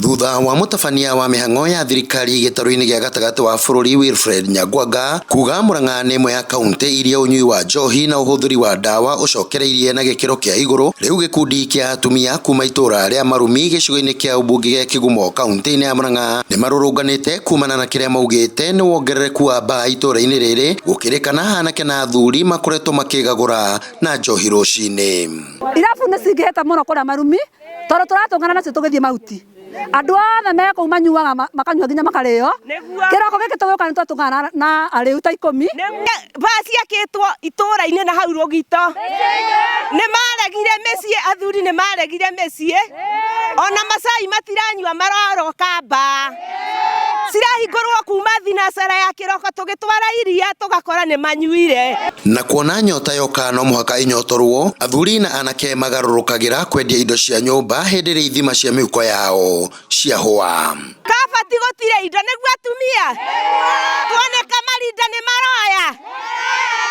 thutha wa mutabania wa mihang'o ya thirikari gitaru-ini gia gatagati wa bururi Wilfred Nyangwanga kuga Murang'A ni imwe ya kaunti iria unyui wa njohi na uhuthuri wa dawa ucokereirie na gikiro kia iguru. Riu gikundi kia atumia kuma itura ria Marumi gicigo-ini kia ubunge gia Kigumo kaunti-ini ya Murang'A ni marurunganite kumana na kiria maugite ni wongerereku wa mbaa itura-ini riri gukirikana anake na athuri makoretwo makigagura na njohi rucini. Irabu ni cingihete muno kuria Marumi tondu turatungana nacio tugithie mauti andu othe meko manyuaga makanyua nginya makario kiroko giki tuguka ni twatungana na ariu ta 10 basi akitwo itura-ini na hau rugito ni maregire micii athuri ni maregire micii ona macai matiranyua maroroka mbaa cirahingurwo kuma thinacara ya kiroko tugitwara iria tugakora ni manyuire na kuona nyota yoka no muhaka inyotorwo athuri na anake magarurukagira kwendia indo cia nyumba hindi ria ithima cia miuko yao cia hua kabati gutire indo niguo atumia tuoneka marinda ni maroya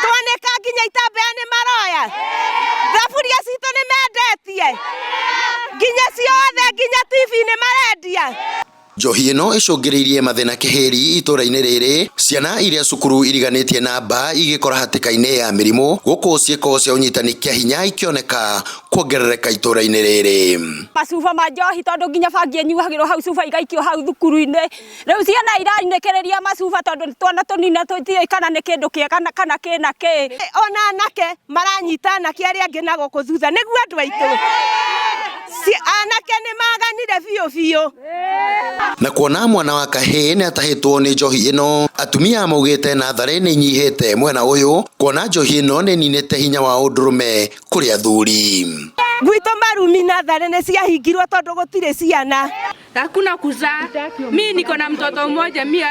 tuoneka nginya itambea ni maroya thaburia citu ni mendetie nginya ciothe nginya TV ni marendia. Njohi ino icungiriirie mathina kihiri itura-ini riri ciana iria cukuru iriganitie na mbaa igikora hatika-ini ya mirimu guku ciiko cia unyitani kia hinya ikioneka kuongerereka itura-ini riri. Macuba ma njohi tondu nginya bangi enyuhagirwo hau cuba igaikio hau thukuru-ini riu ciana irarinekereria macuba tondu twana tunina tutie kana ni kindu kiega kana kina ki ona anake maranyita anake aria angi na guku thutha niguo andu aitu anake ni maganire biu biu. Na kuona mwana wa kahii ni atahitwo ni njohi ino atumia maugite na thare ni nyihite mwena uyu kuona njohi ino ni ninite hinya wa undurume kuri athuri. Gwito Marumi na thare ni ciahingirwo tondu gutire ciana. Hakuna kuzaa. Mimi niko na mtoto mmoja, mimi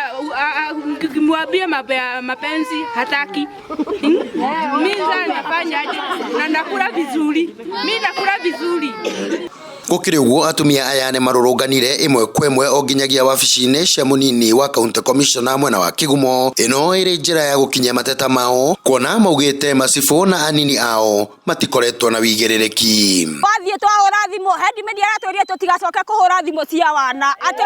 nikimwambia mapenzi hataki. Mimi nafanya aje na nakula vizuri. Mimi nakula vizuri. Gukiri uguo atumia aya ni marurunganire imwe kwemwe onginyagia wabici-ini cia munini wa komisona mwena wa Kigumo ino iri njira ya gukinya mateta mao kuona maugite macibu na anini ao matikoretwo na wigiririki. Wathie twahura thimu hendi media aratwiria tutigacoke kuhura thimu cia wana ate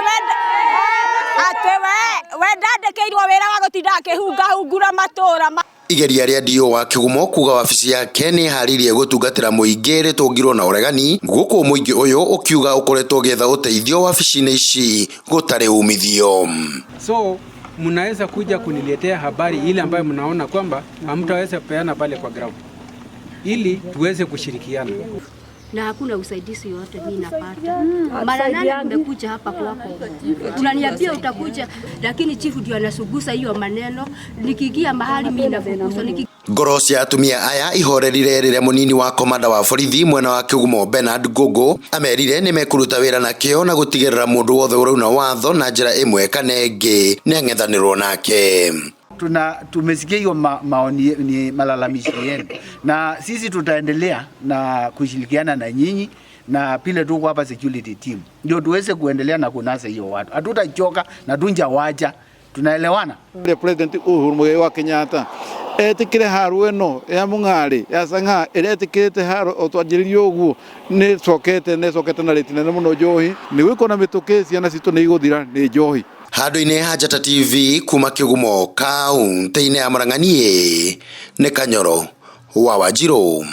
we ndandikirwo wira wa gutinda akihungahungura matura. Igeria ria dio wa Kigumo kuga wabici yake ni haririe gutungatira muingi ritungirwo na uregani guku muingi uyu ukiuga ukoretwo getha uteithio wabici-ini ici gutari umithio. So mnaweza kuja kuniletea habari ile ambayo mnaona kwamba hamtaweza peana pale kwa ground ili tuweze kushirikiana. Na hakuna usaidizi yote mimi napata. Mara nane nimekuja hapa kwako. Unaniambia utakuja lakini chifu ndio anasugusa hiyo maneno. Nikigia mahali mimi nafukuzwa ngoro cia atumia aya ihorerire rire munini wa komanda wa borithi mwena wa Kigumo Bernard Gogo amerire ni mekuruta wira na kio na gutigirira mundu wothe urauna watho na njira imwe kana ingi ni ang'ethanirwo nake. Tumesikia hiyo maoni ni malalamishi yenu na sisi tutaendelea na kushirikiana na nyinyi na pile tuko hapa security team ndio tuweze kuendelea na kunasa hiyo watu. Hatutachoka na tunja waja, tunaelewana. President Uhuru Muigai wa Kenyatta etikire haru eno ya mung'ari ya Sang'a etikirite haru otwanjiririo uguo ni cokete na ritinene muno njohi ni gwikona mituke ciana citu ni iguthira ni njohi. Handu-ini ha Njata TV kuma Kigumo kaunti-ini ya Murang'ani ni Kanyoro wa Wanjiru.